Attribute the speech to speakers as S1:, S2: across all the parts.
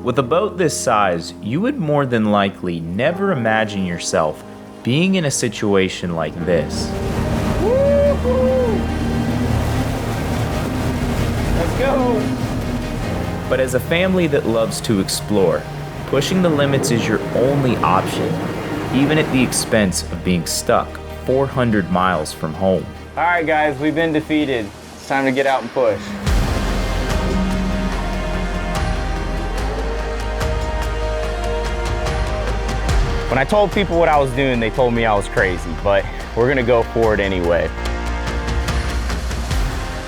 S1: With a boat this size, you would more than likely never imagine yourself being in a situation like this.
S2: Woo-hoo! Let's go!
S1: But as a family that loves to explore, pushing the limits is your only option, even at the expense of being stuck 400 miles from home.
S2: All right, guys, we've been defeated. It's time to get out and push. When I told people what I was doing, they told me I was crazy, but we're gonna go for it anyway.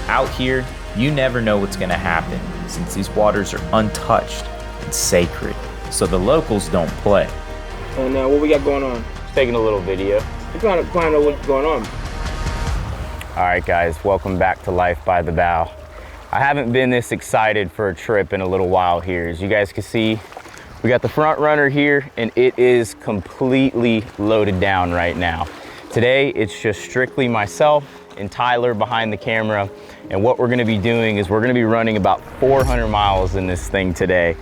S1: Out here, you never know what's gonna happen, since these waters are untouched and sacred, so the locals don't play.
S3: And what we got going on?
S2: Just taking a little video.
S3: We're trying to find out what's going on.
S2: All right, guys, welcome back to Life by the Bow. I haven't been this excited for a trip in a little while here. As you guys can see, we got the front runner here, and it is completely loaded down right now. Today, it's just strictly myself and Tyler behind the camera. And what we're gonna be doing is we're gonna be running about 400 miles in this thing today.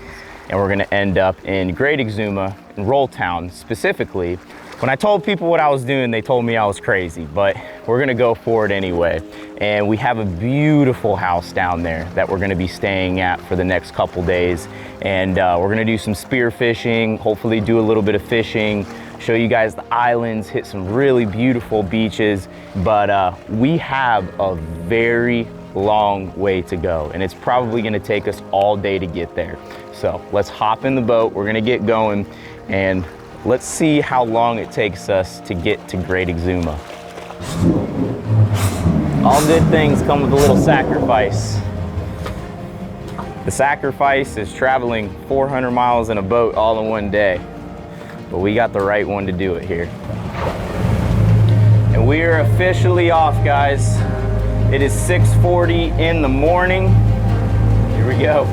S2: And we're gonna end up in Great Exuma, in Roll Town specifically. When I told people what I was doing, they told me I was crazy, but we're gonna go for it anyway. And we have a beautiful house down there that we're gonna be staying at for the next couple days. And we're gonna do some spear fishing, hopefully do a little bit of fishing, show you guys the islands, hit some really beautiful beaches. But we have a very long way to go, and it's probably gonna take us all day to get there. So let's hop in the boat, we're gonna get going, and let's see how long it takes us to get to Great Exuma. All good things come with a little sacrifice. The sacrifice is traveling 400 miles in a boat all in one day, but we got the right one to do it here. And we are officially off, guys. It is 6:40 in the morning. Here we go.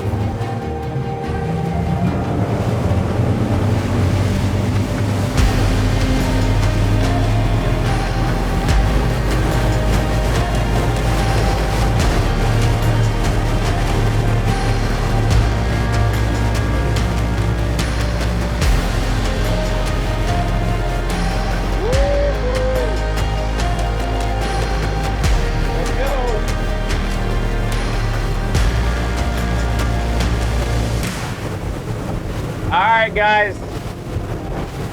S2: All right, guys,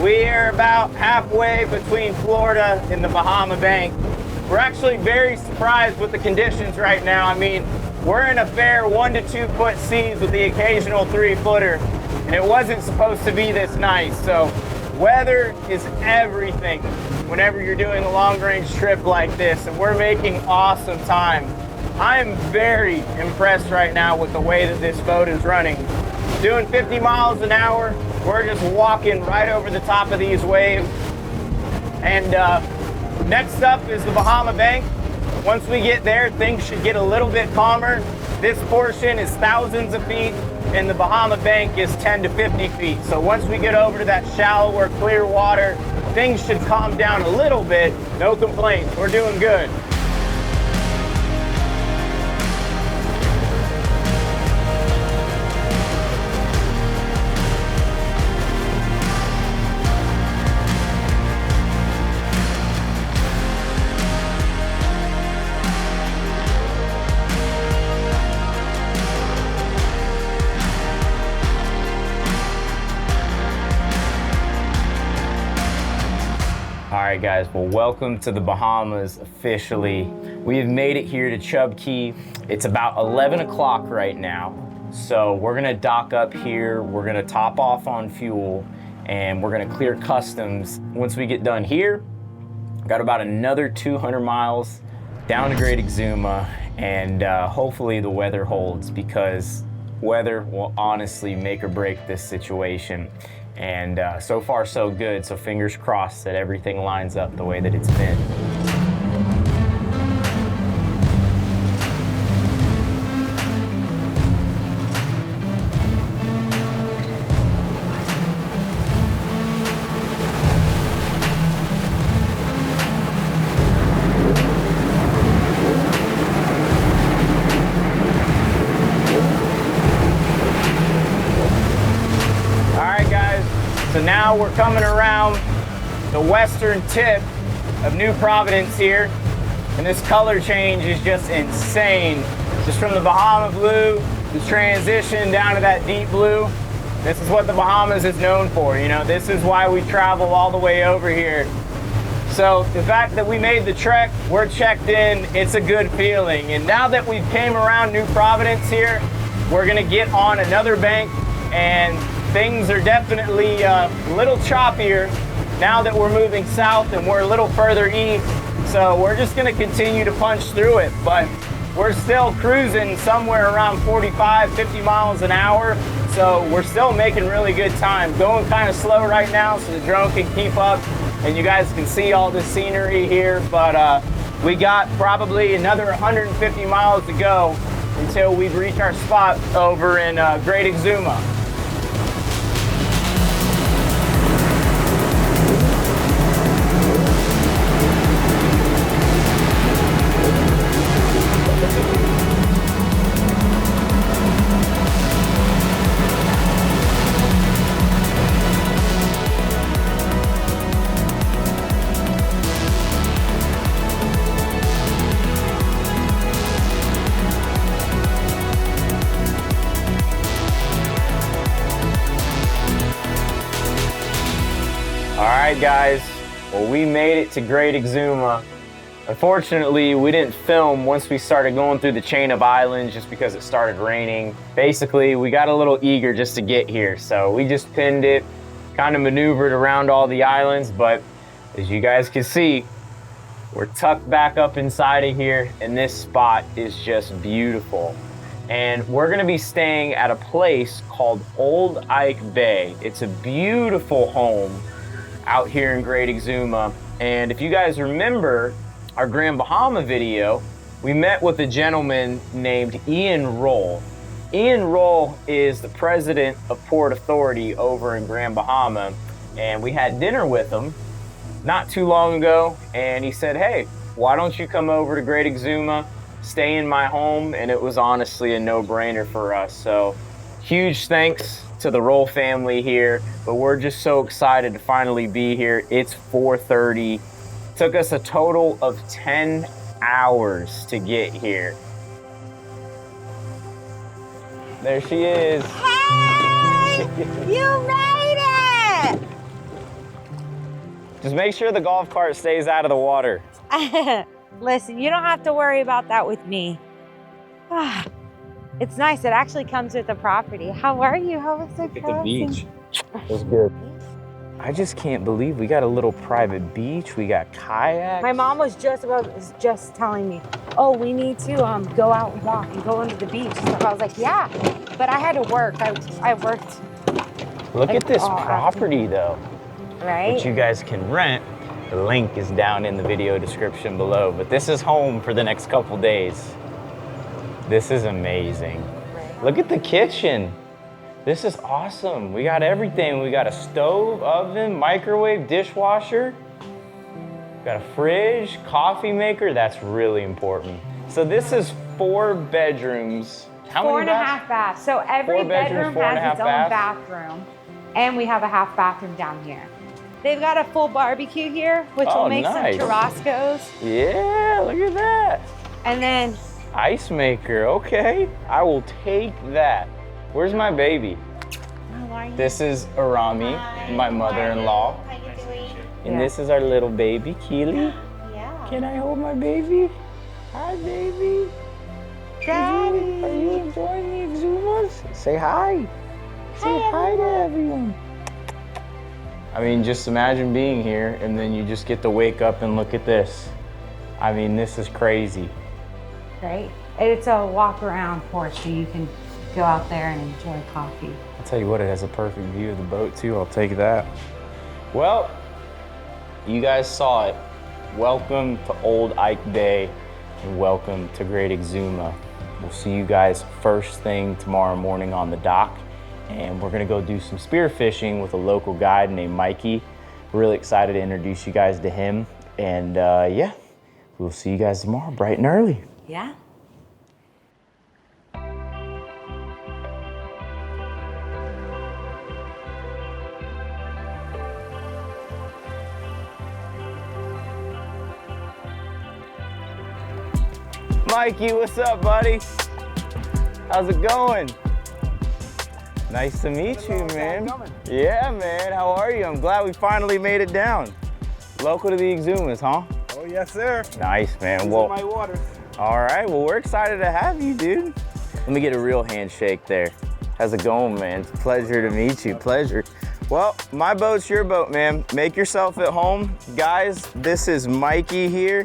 S2: we are about halfway between Florida and the Bahama Bank. We're actually very surprised with the conditions right now. I mean, we're in a fair 1 to 2 foot seas with the occasional 3-footer, and it wasn't supposed to be this nice. So weather is everything whenever you're doing a long range trip like this, and we're making awesome time. I am very impressed right now with the way that this boat is running. Doing 50 miles an hour, we're just walking right over the top of these waves. And next up is the Bahama Bank. Once we get there, things should get a little bit calmer. This portion is thousands of feet, and the Bahama Bank is 10 to 50 feet. So once we get over to that shallower, clear water, things should calm down a little bit. No complaints, we're doing good. All right, guys, well, welcome to the Bahamas officially. We have made it here to Chub Key. It's about 11 o'clock right now. So we're gonna dock up here, we're gonna top off on fuel, and we're gonna clear customs. Once we get done here, got about another 200 miles down to Great Exuma, and hopefully the weather holds, because weather will honestly make or break this situation. And so far so good, so fingers crossed that everything lines up the way that it's been. So now we're coming around the western tip of New Providence here. And this color change is just insane. Just from the Bahama blue, the transition down to that deep blue. This is what the Bahamas is known for, you know. This is why we travel all the way over here. So the fact that we made the trek, we're checked in, it's a good feeling. And now that we've came around New Providence here, we're gonna get on another bank, and things are definitely a little choppier now that we're moving south and we're a little further east. So we're just gonna continue to punch through it, but we're still cruising somewhere around 45, 50 miles an hour. So we're still making really good time. Going kind of slow right now so the drone can keep up and you guys can see all the scenery here. But we got probably another 150 miles to go until we reach our spot over in Great Exuma. Alright guys, well we made it to Great Exuma. Unfortunately, we didn't film once we started going through the chain of islands just because it started raining. Basically, we got a little eager just to get here, so we just pinned it, kind of maneuvered around all the islands, but as you guys can see, we're tucked back up inside of here, and this spot is just beautiful. And we're gonna be staying at a place called Old Ike Bay. It's a beautiful home out here in Great Exuma. And if you guys remember our Grand Bahama video, we met with a gentleman named Ian Roll. Ian Roll is the president of Port Authority over in Grand Bahama, and we had dinner with him not too long ago, and he said, hey, why don't you come over to Great Exuma, stay in my home? And it was honestly a no-brainer for us. So huge thanks to the Roll family here, but we're just so excited to finally be here. It's 4:30. Took us a total of 10 hours to get here. There she is.
S4: Hey! You made it!
S2: Just make sure the golf cart stays out of the water.
S4: Listen, you don't have to worry about that with me. It's nice. It actually comes with the property. How are you? How was it?
S2: At the beach. It was good. I just can't believe we got a little private beach. We got kayaks.
S4: My mom was just telling me, oh, we need to go out and walk and go into the beach. So I was like, yeah, but I had to work. I worked.
S2: Look at this property though.
S4: Right?
S2: Which you guys can rent. The link is down in the video description below. But this is home for the next couple days. This is amazing. Right. Look at the kitchen. This is awesome. We got everything. We got a stove, oven, microwave, dishwasher. Got a fridge, coffee maker. That's really important. So this is 4 bedrooms. How many
S4: 4.5 baths. So every bedroom has its own bathroom. And we have a half bathroom down here. They've got a full barbecue here, which will make some churrascos.
S2: Yeah, look at that.
S4: And then
S2: ice maker, okay. I will take that. Where's my baby?
S4: how are you?
S2: This is Arami, my mother-in-law.
S4: How you doing?
S2: And this is our little baby, Keely.
S4: Yeah.
S2: Can I hold my baby? Hi, baby.
S4: Daddy.
S2: Are you enjoying the Exumas? Say hi. Say hi to everyone. I mean, just imagine being here and then you just get to wake up and look at this. I mean, this is crazy.
S4: Great. It's a walk around porch, so you can go out there and enjoy coffee.
S2: I'll tell you what, it has a perfect view of the boat too. I'll take that. Well, you guys saw it. Welcome to Old Ike Bay and welcome to Great Exuma. We'll see you guys first thing tomorrow morning on the dock, and we're gonna go do some spearfishing with a local guide named Mikey. We're really excited to introduce you guys to him, and yeah, we'll see you guys tomorrow bright and early.
S4: Yeah.
S2: Mikey, what's up, buddy? How's it going? Nice to meet you, man. Yeah, man, how are you? I'm glad we finally made it down. Local to the Exumas, huh?
S5: Oh, yes, sir.
S2: Nice, man.
S5: These
S2: Well,
S5: are my waters.
S2: all right, well, we're excited to have you, dude. Let me get a real handshake there. How's it going, man? It's a pleasure to meet you, pleasure. Well, my boat's your boat, man. Make yourself at home. Guys, this is Mikey here.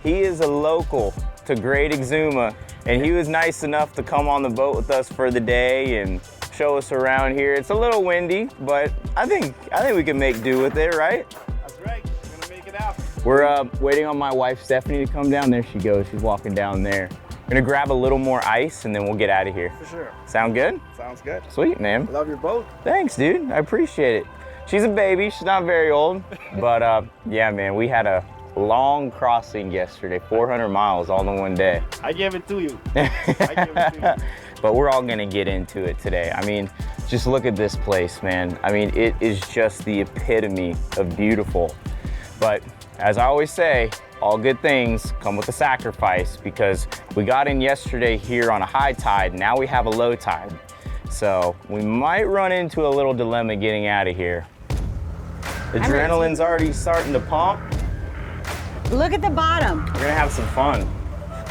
S2: He is a local to Great Exuma, and he was nice enough to come on the boat with us for the day and show us around here. It's a little windy, but I think we can make do with it, right?
S5: That's right. We're gonna make it out.
S2: We're waiting on my wife, Stephanie, to come down. There she goes. She's walking down there. We're gonna grab a little more ice, and then we'll get out of here.
S5: For sure.
S2: Sound good?
S5: Sounds good.
S2: Sweet, man.
S5: Love your boat.
S2: Thanks, dude. I appreciate it. She's a baby. She's not very old, but yeah, man, we had a long crossing yesterday, 400 miles all in one day.
S5: I gave it to you. I gave it to you.
S2: But we're all gonna get into it today. I mean, just look at this place, man. I mean, it is just the epitome of beautiful. But as I always say, all good things come with a sacrifice, because we got in yesterday here on a high tide, now we have a low tide. So we might run into a little dilemma getting out of here. Adrenaline's already starting to pump.
S4: Look at the bottom.
S2: We're gonna have some fun.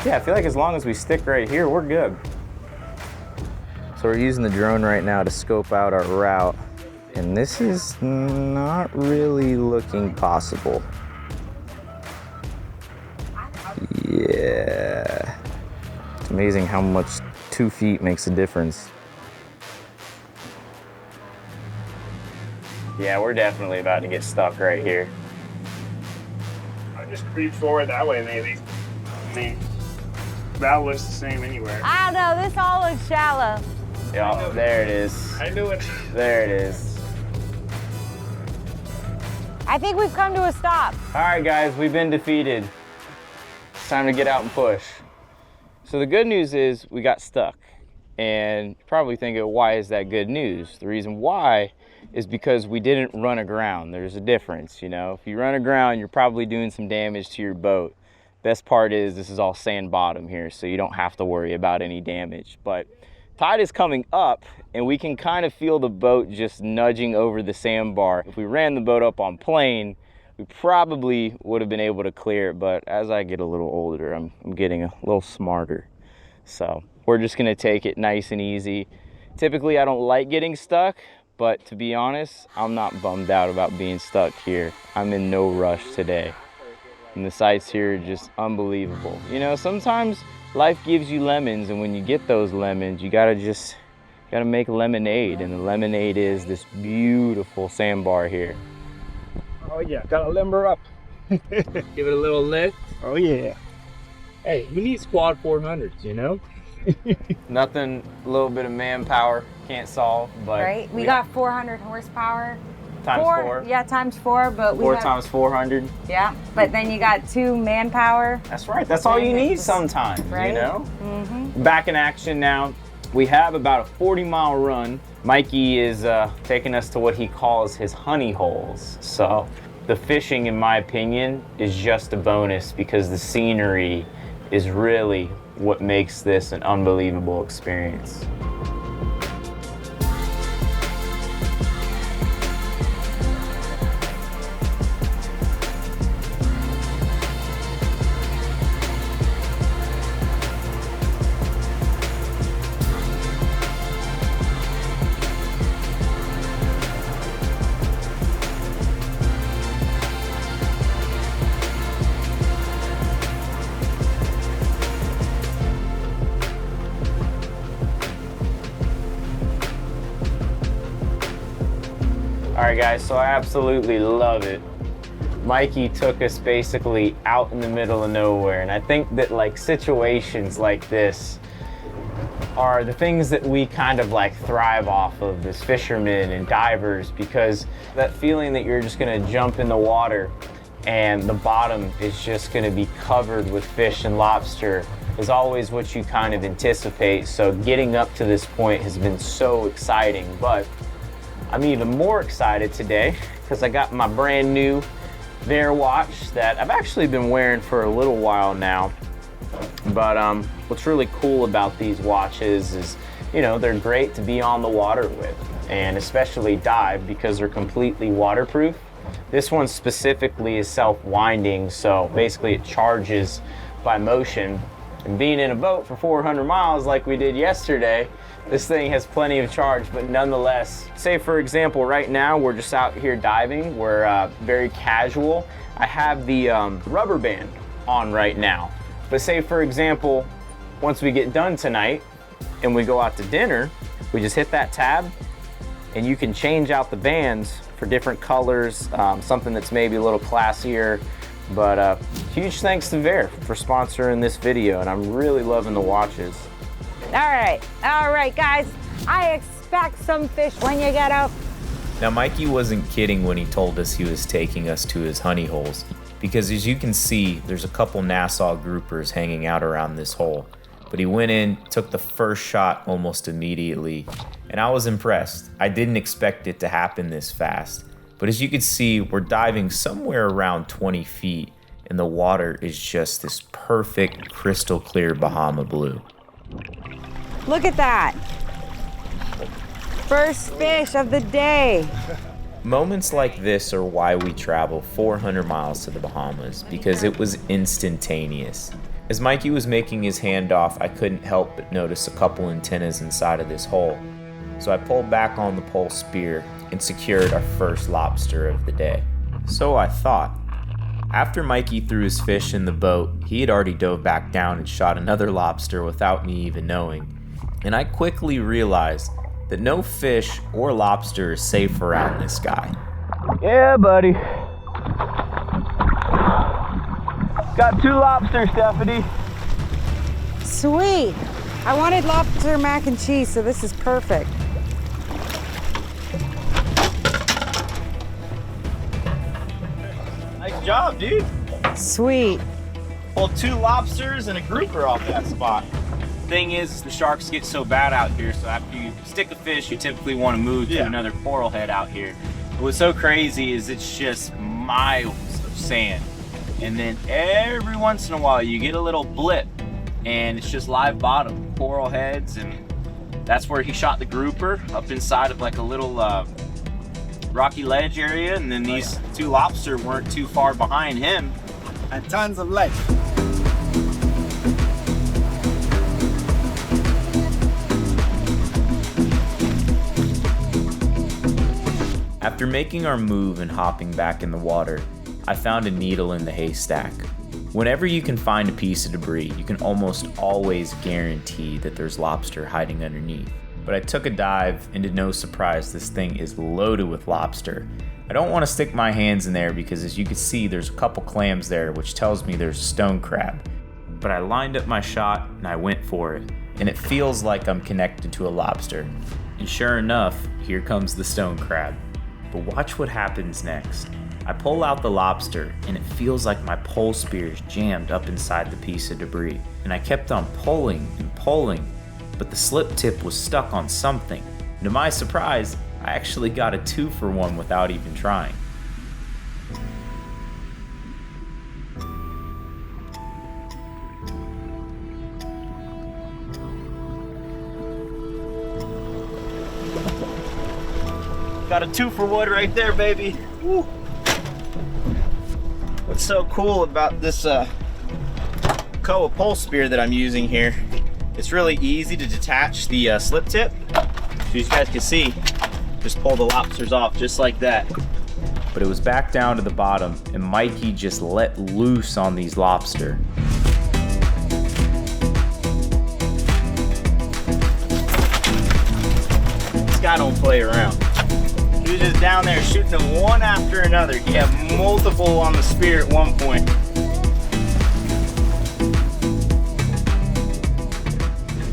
S2: Yeah, I feel like as long as we stick right here, we're good. So we're using the drone right now to scope out our route, and this is not really looking possible. Yeah. It's amazing how much 2 feet makes a difference. Yeah, we're definitely about to get stuck right here.
S5: I just creep forward that way, maybe. I mean, that looks the same anywhere.
S4: I don't know, this all looks shallow.
S2: Yeah, there it is.
S5: I knew it.
S2: There it is.
S4: I think we've come to a stop.
S2: All right, guys, we've been defeated. It's time to get out and push. So the good news is we got stuck. And you're probably thinking, why is that good news? The reason why is because we didn't run aground. There's a difference, you know. If you run aground, you're probably doing some damage to your boat. Best part is this is all sand bottom here, so you don't have to worry about any damage. But tide is coming up, and we can kind of feel the boat just nudging over the sandbar. If we ran the boat up on plane, we probably would have been able to clear it, but as I get a little older, I'm getting a little smarter. So we're just gonna take it nice and easy. Typically, I don't like getting stuck, but to be honest, I'm not bummed out about being stuck here. I'm in no rush today. And the sights here are just unbelievable. You know, sometimes life gives you lemons, and when you get those lemons, you gotta make lemonade, and the lemonade is this beautiful sandbar here.
S5: Oh, yeah. Gotta limber up.
S2: Give it a little lift.
S5: Oh, yeah.
S2: Hey, we need squad 400s, you know? Nothing, a little bit of manpower can't solve, but
S4: Right? We got 400 horsepower.
S2: times four.
S4: Yeah, times 4, but we
S2: 4
S4: got,
S2: times 400.
S4: Yeah, but then you got 2 manpower.
S2: That's right. That's all you need sometimes,
S4: Right?
S2: you know?
S4: Mm-hmm.
S2: Back in action now. We have about a 40-mile run. Mikey is taking us to what he calls his honey holes. So the fishing, in my opinion, is just a bonus, because the scenery is really what makes this an unbelievable experience. All right, guys, so I absolutely love it. Mikey took us basically out in the middle of nowhere, and I think that like situations like this are the things that we kind of like thrive off of as fishermen and divers, because that feeling that you're just gonna jump in the water and the bottom is just gonna be covered with fish and lobster is always what you kind of anticipate. So getting up to this point has been so exciting, but I'm even more excited today because I got my brand new Vail watch that I've actually been wearing for a little while now. But what's really cool about these watches is, you know, they're great to be on the water with, and especially dive because they're completely waterproof. This one specifically is self-winding, so basically it charges by motion. And being in a boat for 400 miles like we did yesterday, this thing has plenty of charge, but nonetheless, say for example, right now we're just out here diving. We're very casual. I have the rubber band on right now. But say for example, once we get done tonight and we go out to dinner, we just hit that tab and you can change out the bands for different colors, something that's maybe a little classier. But huge thanks to Avail for sponsoring this video, and I'm really loving the watches.
S4: All right, guys. I expect some fish when you get out.
S1: Now, Mikey wasn't kidding when he told us he was taking us to his honey holes, because as you can see, there's a couple Nassau groupers hanging out around this hole. But he went in, took the first shot almost immediately, and I was impressed. I didn't expect it to happen this fast. But as you can see, we're diving somewhere around 20 feet, and the water is just this perfect crystal clear Bahama blue.
S4: Look at that. First fish of the day.
S1: Moments like this are why we travel 400 miles to the Bahamas, because it was instantaneous. As Mikey was making his handoff, I couldn't help but notice a couple antennas inside of this hole. So I pulled back on the pole spear and secured our first lobster of the day. So I thought. After Mikey threw his fish in the boat, he had already dove back down and shot another lobster without me even knowing. And I quickly realized that no fish or lobster is safe around this guy.
S2: Yeah, buddy. Got 2 lobsters, Stephanie.
S4: Sweet. I wanted lobster mac and cheese, so this is perfect.
S6: Nice job, dude.
S4: Sweet.
S6: Pulled 2 lobsters and a grouper off that spot. Thing is, the sharks get so bad out here, so after you stick a fish, you typically want to move to another coral head out here. But what's so crazy is it's just miles of sand. And then every once in a while, you get a little blip, and it's just live bottom, coral heads, and that's where he shot the grouper, up inside of like a little rocky ledge area, and then these 2 lobster weren't too far behind him.
S7: And tons of light.
S1: After making our move and hopping back in the water, I found a needle in the haystack. Whenever you can find a piece of debris, you can almost always guarantee that there's lobster hiding underneath. But I took a dive, and to no surprise, this thing is loaded with lobster. I don't want to stick my hands in there because, as you can see, there's a couple clams there, which tells me there's a stone crab. But I lined up my shot and I went for it, and it feels like I'm connected to a lobster. And sure enough, here comes the stone crab. But watch what happens next. I pull out the lobster, and it feels like my pole spear is jammed up inside the piece of debris. And I kept on pulling and pulling, but the slip tip was stuck on something. And to my surprise, I actually got a 2-for-1 without even trying.
S6: Got a 2-for-1 right there, baby. Woo. What's so cool about this Koa pole spear that I'm using here, it's really easy to detach the slip tip. So you guys can see, just pull the lobsters off just like that.
S1: But it was back down to the bottom, and Mikey just let loose on these lobster.
S6: This guy don't play around. He was just down there shooting them one after another. He had multiple on the spear at one point.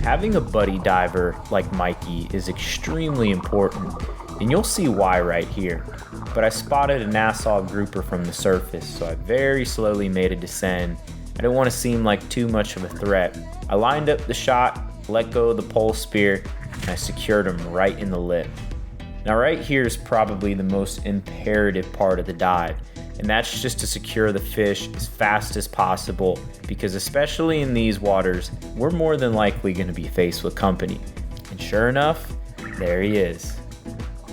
S1: Having a buddy diver like Mikey is extremely important, and you'll see why right here. But I spotted a Nassau grouper from the surface, so I very slowly made a descend. I didn't want to seem like too much of a threat. I lined up the shot, let go of the pole spear, and I secured him right in the lip. Now right here is probably the most imperative part of the dive, and that's just to secure the fish as fast as possible, because especially in these waters, we're more than likely going to be faced with company. And sure enough, there he is.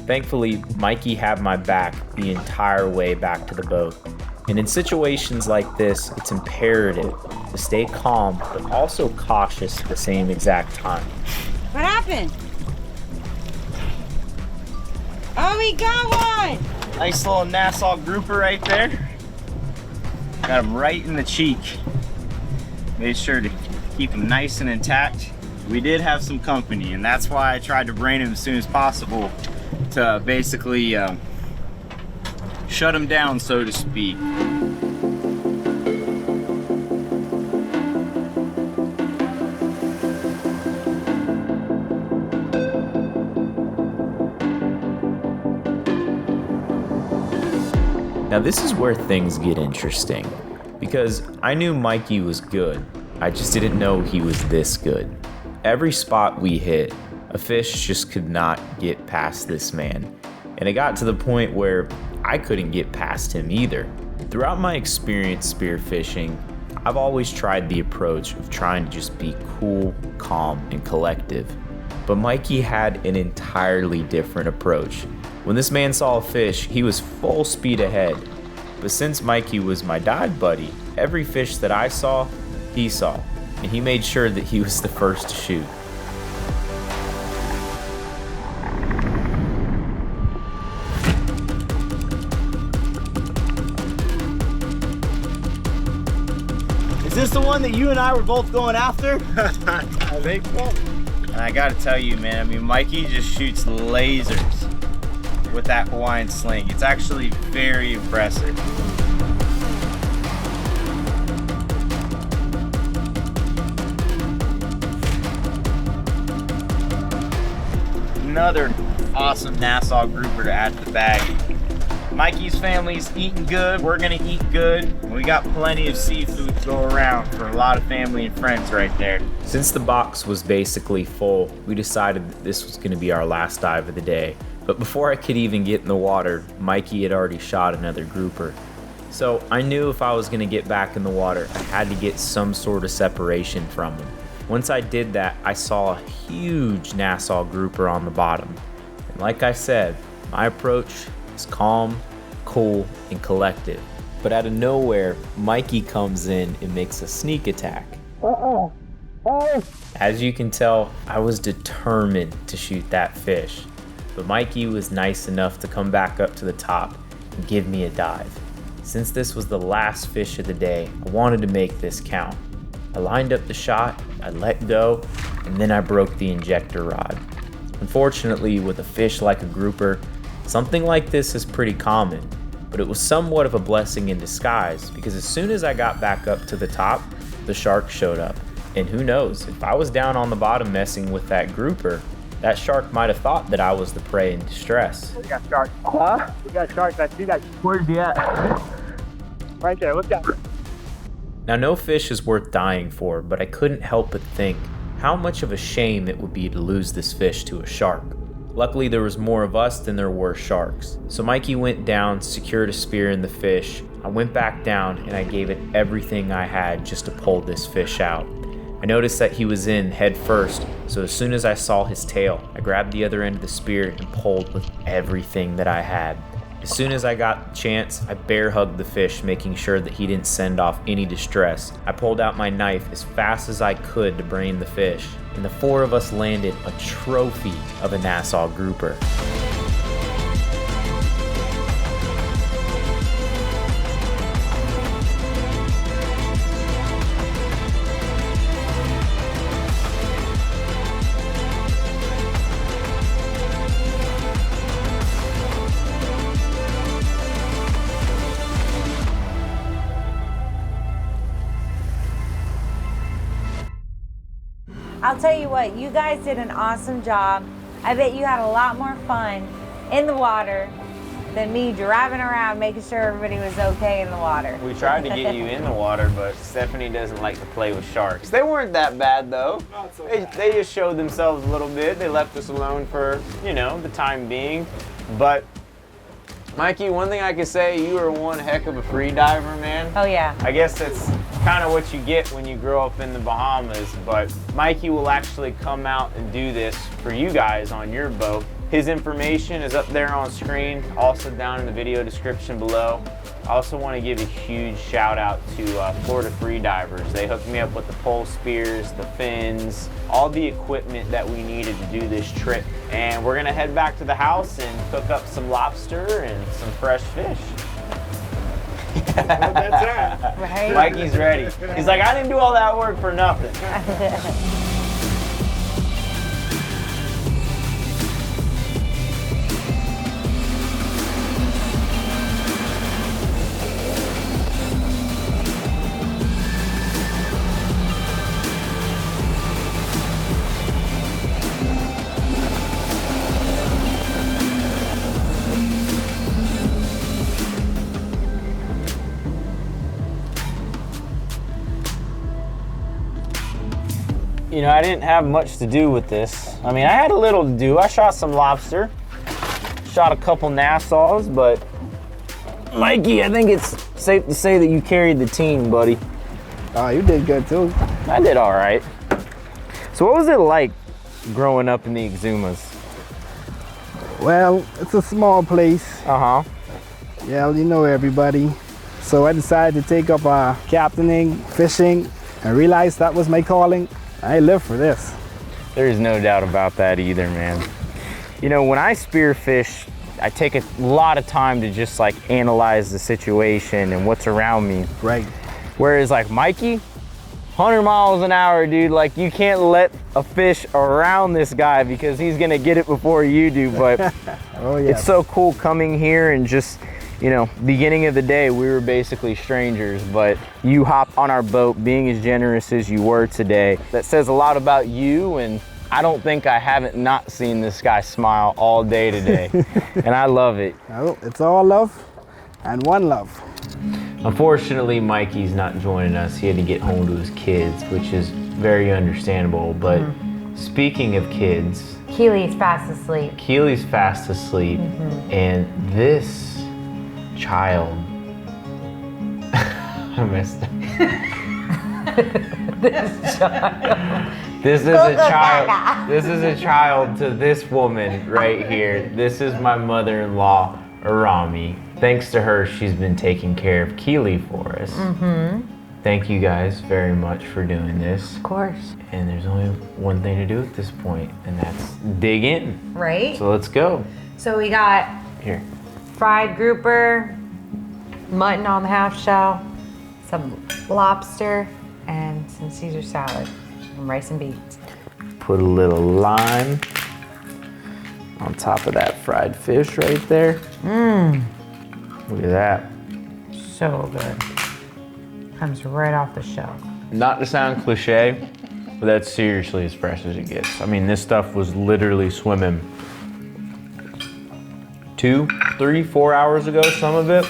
S1: Thankfully, Mikey had my back the entire way back to the boat. And in situations like this, it's imperative to stay calm, but also cautious at the same exact time.
S4: What happened? Oh, we got one!
S6: Nice little Nassau grouper right there. Got him right in the cheek. Made sure to keep him nice and intact. We did have some company, and that's why I tried to brain him as soon as possible to basically shut him down, so to speak.
S1: Now this is where things get interesting, because I knew Mikey was good, I just didn't know he was this good. Every spot we hit, a fish just could not get past this man, and it got to the point where I couldn't get past him either. Throughout my experience spearfishing, I've always tried the approach of trying to just be cool, calm, and collective. But Mikey had an entirely different approach. When this man saw a fish, he was full speed ahead. But since Mikey was my dive buddy, every fish that I saw, he saw. And he made sure that he was the first to shoot.
S6: Is this the one that you and I were both going after? I think so. And I gotta tell you, man, I mean, Mikey just shoots lasers with that Hawaiian sling. It's actually very impressive. Another awesome Nassau grouper to add to the bag. Mikey's family's eating good, we're gonna eat good, and we got plenty of seafood to go around for a lot of family and friends right there.
S1: Since the box was basically full, we decided that this was gonna be our last dive of the day. But before I could even get in the water, Mikey had already shot another grouper. So I knew if I was gonna get back in the water, I had to get some sort of separation from him. Once I did that, I saw a huge Nassau grouper on the bottom. And like I said, my approach is calm, cool, and collective. But out of nowhere, Mikey comes in and makes a sneak attack. As you can tell, I was determined to shoot that fish. But Mikey was nice enough to come back up to the top and give me a dive. Since this was the last fish of the day, I wanted to make this count. I lined up the shot, I let go, and then I broke the injector rod. Unfortunately, with a fish like a grouper, something like this is pretty common, but it was somewhat of a blessing in disguise, because as soon as I got back up to the top, the shark showed up. And who knows, if I was down on the bottom messing with that grouper, that shark might have thought that I was the prey in distress.
S5: We got sharks. Huh? We got sharks. I see that. Where's he at? Right there. Look at him.
S1: Now, no fish is worth dying for, but I couldn't help but think how much of a shame it would be to lose this fish to a shark. Luckily, there was more of us than there were sharks. So Mikey went down, secured a spear in the fish. I went back down and I gave it everything I had just to pull this fish out. I noticed that he was in head first, so as soon as I saw his tail, I grabbed the other end of the spear and pulled with everything that I had. As soon as I got the chance, I bear hugged the fish, making sure that he didn't send off any distress. I pulled out my knife as fast as I could to brain the fish, and the four of us landed a trophy of a Nassau grouper.
S4: I'll tell you what, you guys did an awesome job. I bet you had a lot more fun in the water than me driving around making sure everybody was okay in the water.
S2: We tried to get you in the water, but Stephanie doesn't like to play with sharks. They weren't that bad though. They just showed themselves a little bit. They left us alone for, you know, the time being. But Mikey, one thing I can say, you are one heck of a free diver, man.
S4: Oh yeah.
S2: I guess that's kind of what you get when you grow up in the Bahamas, but Mikey will actually come out and do this for you guys on your boat. His information is up there on screen, also down in the video description below. I also want to give a huge shout out to Florida Free Divers. They hooked me up with the pole spears, the fins, all the equipment that we needed to do this trip. And we're gonna head back to the house and cook up some lobster and some fresh fish.
S4: Right?
S2: Mikey's ready. He's like, I didn't do all that work for nothing. You know, I didn't have much to do with this. I mean, I had a little to do. I shot some lobster, shot a couple Nassau's, but Mikey, I think it's safe to say that you carried the team, buddy.
S7: Oh, you did good too.
S2: I did all right. So what was it like growing up in the Exumas?
S7: Well, it's a small place.
S2: Uh-huh.
S7: Yeah, you know everybody. So I decided to take up captaining, fishing, and realized that was my calling. I live for this.
S2: There's no doubt about that either, man. You know, when I spearfish, I take a lot of time to just like analyze the situation and what's around me.
S7: Right.
S2: Whereas like Mikey, 100 miles an hour, dude. Like you can't let a fish around this guy because he's gonna get it before you do. But
S7: oh, yes.
S2: It's so cool coming here and just, you know, beginning of the day, we were basically strangers, but you hopped on our boat being as generous as you were today. That says a lot about you, and I don't think I haven't not seen this guy smile all day today, and I love it.
S7: Well, it's all love and one love.
S1: Unfortunately, Mikey's not joining us. He had to get home to his kids, which is very understandable, but speaking of kids,
S4: Keely's fast asleep.
S1: Keely's fast asleep, and this child, I missed it. This is a child. This is a child to this woman right here. This is my mother-in-law, Arami. Thanks to her, she's been taking care of Keely for us. Thank you guys very much for doing this.
S4: Of course.
S1: And there's only one thing to do at this point, and that's dig in.
S4: Right?
S1: So let's go.
S4: So we got
S1: Here.
S4: fried grouper, mutton on the half shell, some lobster, and some Caesar salad, and rice and beans.
S1: Put a little lime on top of that fried fish right there. Look at that.
S4: So good. Comes right off the shelf.
S1: Not to sound cliche, but that's seriously as fresh as it gets. I mean, this stuff was literally swimming 2, 3, 4 hours ago, some of it.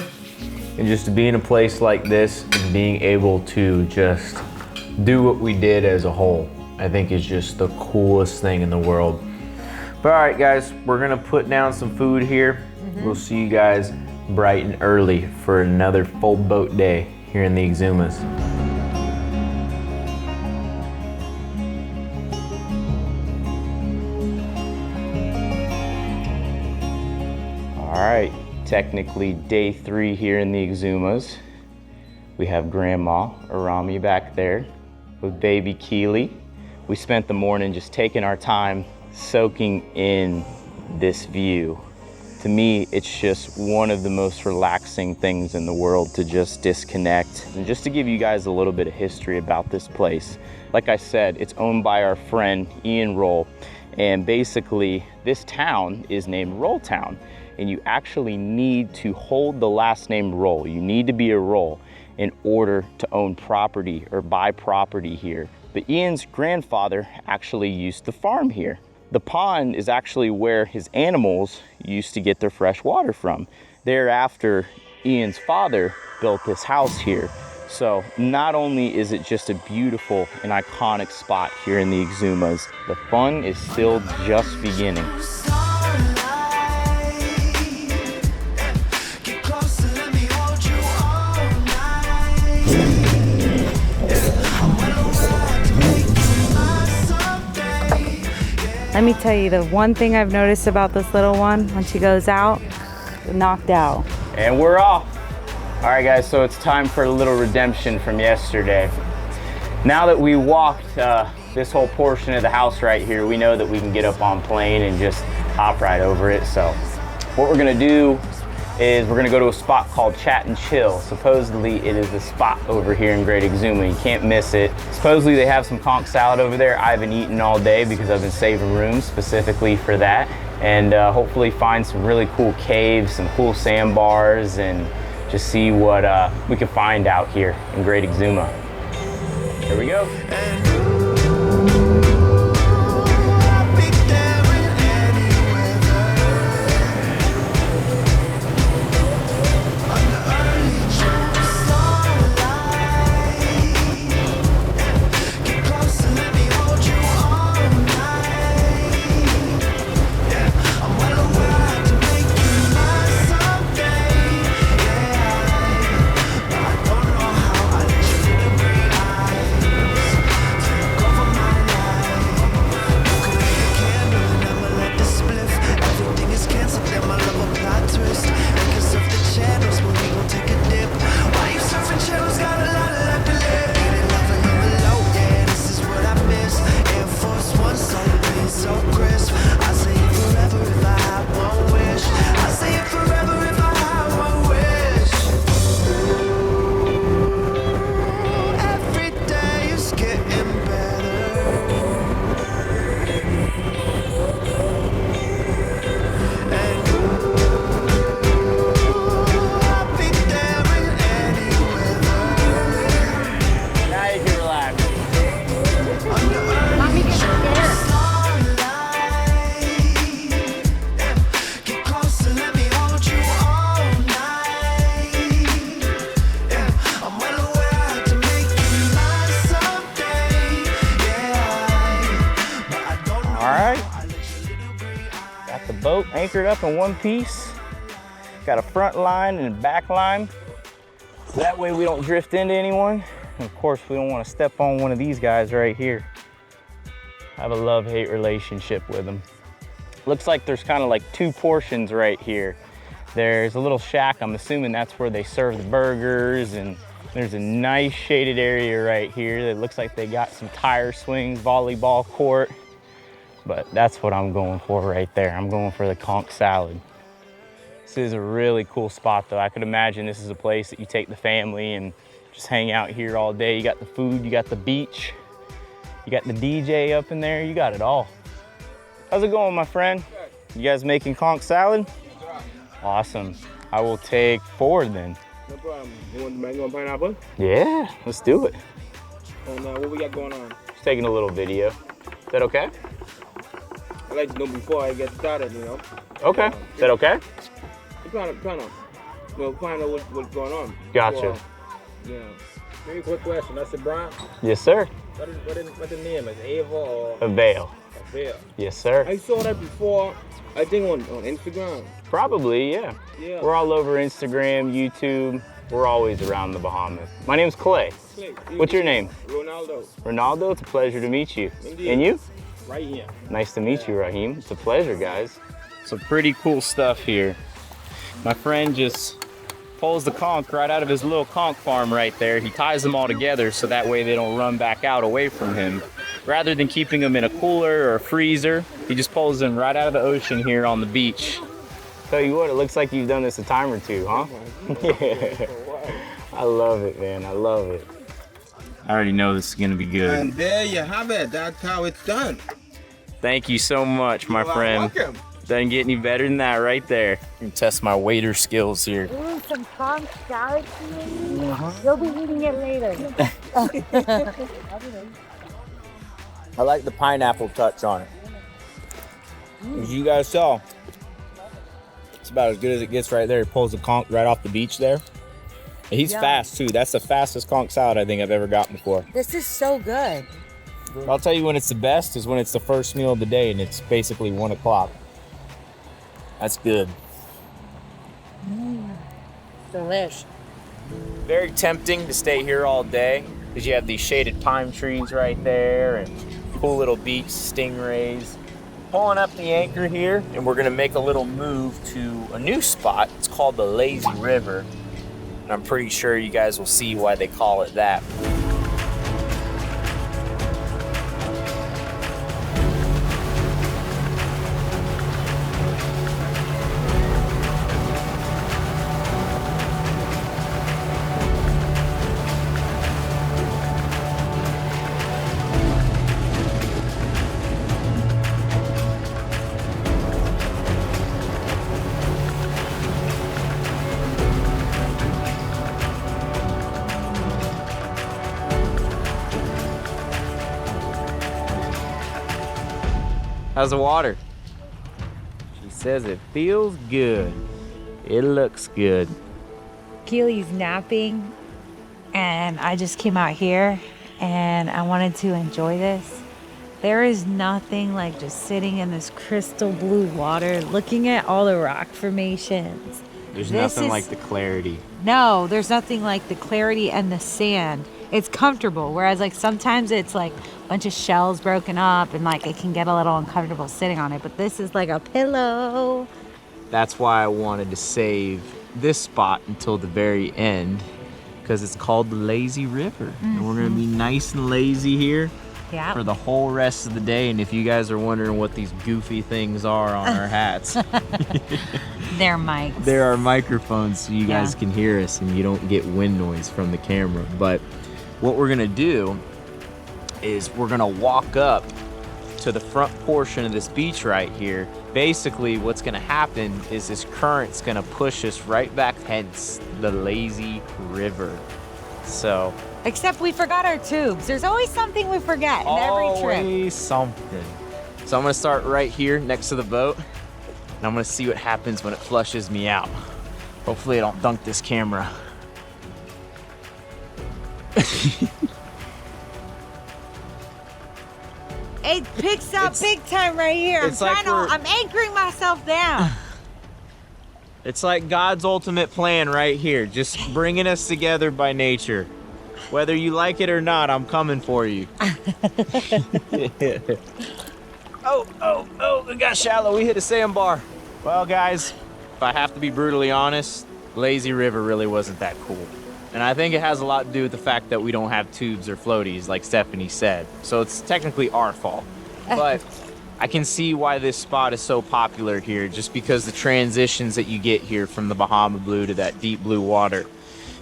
S1: And just to be in a place like this and being able to just do what we did as a whole, I think is just the coolest thing in the world. But all right, guys, we're gonna put down some food here. We'll see you guys bright and early for another full boat day here in the Exumas.
S2: All right, technically day 3 here in the Exumas. We have Grandma Arami back there with baby Keely. We spent the morning just taking our time soaking in this view. To me, it's just one of the most relaxing things in the world to just disconnect. And just to give you guys a little bit of history about this place, like I said, it's owned by our friend Ian Roll. And basically, this town is named Roll Town. And you actually need to hold the last name Roll. You need to be a Roll in order to own property or buy property here. But Ian's grandfather actually used to farm here. The pond is actually where his animals used to get their fresh water from. Thereafter, Ian's father built this house here. So not only is it just a beautiful and iconic spot here in the Exumas, the fun is still just beginning.
S4: Let me tell you, the one thing I've noticed about this little one, when she goes out, knocked out.
S2: And we're off. All right, guys, so it's time for a little redemption from yesterday. Now that we walked this whole portion of the house right here, we know that we can get up on plane and just hop right over it. So what we're gonna do is we're gonna go to a spot called Chat and Chill. Supposedly it is the spot over here in Great Exuma. You can't miss it. Supposedly they have some conch salad over there. I haven't eaten all day because I've been saving room specifically for that. And hopefully find some really cool caves, some cool sandbars, and just see what we can find out here in Great Exuma. Here we go. Boat anchored up in one piece. Got a front line and a back line. So that way we don't drift into anyone. And of course, we don't want to step on one of these guys right here. I have a love-hate relationship with them. Looks like there's kind of like two portions right here. There's a little shack. I'm assuming that's where they serve the burgers, and there's a nice shaded area right here that looks like they got some tire swings, volleyball court. But that's what I'm going for right there. I'm going for the conch salad. This is a really cool spot though. I could imagine this is a place that you take the family and just hang out here all day. You got the food, you got the beach, you got the DJ up in there, you got it all. How's it going, my friend? You guys making conch salad? Awesome. I will take 4 then.
S3: No problem. You want the mango and pineapple?
S2: Yeah, let's do it.
S3: And what we got going on?
S2: Just taking a little video. Is that okay?
S3: I like to know before I get started, you know.
S2: Okay. Is that okay?
S3: Trying to find out what's going on.
S2: Gotcha.
S3: Yeah.
S8: Maybe a quick question. That's the Brian.
S2: Yes, sir.
S8: What the name is? Avail or
S2: Avail.
S8: Avail?
S2: Yes, sir.
S3: I saw that before. I think on Instagram.
S2: Probably, yeah.
S3: Yeah.
S2: We're all over Instagram, YouTube. We're always around the Bahamas. My name's Clay. What's your name?
S3: Ronaldo.
S2: Ronaldo. It's a pleasure to meet you.
S3: Indeed.
S2: And you?
S8: Raheem.
S2: Nice to meet you, Raheem. It's a pleasure, guys. Some pretty cool stuff here. My friend just pulls the conch right out of his little conch farm right there. He ties them all together so that way they don't run back out away from him. Rather than keeping them in a cooler or a freezer, he just pulls them right out of the ocean here on the beach. Tell you what, it looks like you've done this a time or two, huh? Yeah. I love it, man. I love it. I already know this is gonna be good.
S8: And there you have it. That's how it's done.
S2: Thank you so much, my friend.
S8: Welcome.
S2: Doesn't get any better than that right there. I'm test my waiter skills here.
S4: Ooh, some conch salad. You'll be eating it later.
S1: I like the pineapple touch on it.
S2: As you guys saw, it's about as good as it gets right there. He pulls the conch right off the beach there. And he's fast too. That's the fastest conch salad I think I've ever gotten before.
S4: This is so good.
S2: I'll tell you when it's the best is when it's the first meal of the day and it's basically 1 o'clock. That's good.
S4: Delish.
S1: Very tempting to stay here all day because you have these shaded pine trees right there and cool little beach stingrays. Pulling up the anchor here, and we're gonna make a little move to a new spot. It's called the Lazy River, and I'm pretty sure you guys will see why they call it that. How's the water? She says it feels good. It looks good.
S4: Keely's napping, and I just came out here and I wanted to enjoy this. There is nothing like just sitting in this crystal blue water, looking at all the rock formations.
S1: There's nothing like the clarity.
S4: No, there's nothing like the clarity and the sand. It's comfortable, whereas like sometimes it's like a bunch of shells broken up and like it can get a little uncomfortable sitting on it, but this is like a pillow.
S1: That's why I wanted to save this spot until the very end, because it's called the Lazy River. And we're gonna be nice and lazy here for the whole rest of the day. And if you guys are wondering what these goofy things are on our hats,
S4: They're mics.
S1: there are microphones so you guys can hear us and you don't get wind noise from the camera. But what we're gonna do is we're gonna walk up to the front portion of this beach right here. Basically what's gonna happen is this current's gonna push us right back, hence the Lazy River. So
S4: Except we forgot our tubes. There's always something we forget in every trip.
S1: always something. So I'm gonna start right here next to the boat, and I'm gonna see what happens when it flushes me out. Hopefully I don't dunk this camera.
S4: It picks up big time right here. I'm anchoring myself down.
S1: It's like God's ultimate plan right here, just bringing us together by nature. Whether you like it or not, I'm coming for you. Oh, it got shallow. We hit a sandbar. Well, guys, if I have to be brutally honest, Lazy River really wasn't that cool. And I think it has a lot to do with the fact that we don't have tubes or floaties, like Stephanie said. So it's technically our fault. But I can see why this spot is so popular here, just because the transitions that you get here from the Bahama blue to that deep blue water.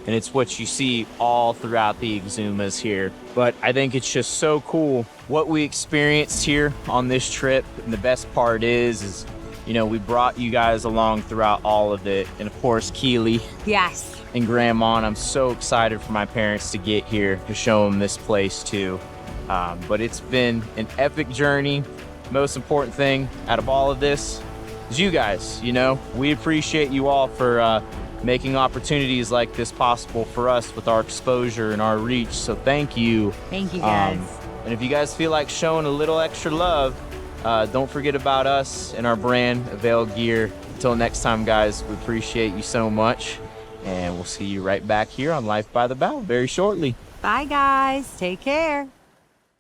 S1: And it's what you see all throughout the Exumas here. But I think it's just so cool what we experienced here on this trip. And the best part is, you know, we brought you guys along throughout all of it. And of course, Keely.
S4: Yes.
S1: And Grandma, and I'm so excited for my parents to get here to show them this place too. But it's been an epic journey. Most important thing out of all of this is you guys. You know, we appreciate you all for making opportunities like this possible for us with our exposure and our reach. So thank you.
S4: Thank you, guys.
S1: And if you guys feel like showing a little extra love, don't forget about us and our brand, Avail Gear. Until next time, guys, we appreciate you so much. And we'll see you right back here on Life by the Bow very shortly.
S4: Bye, guys. Take care.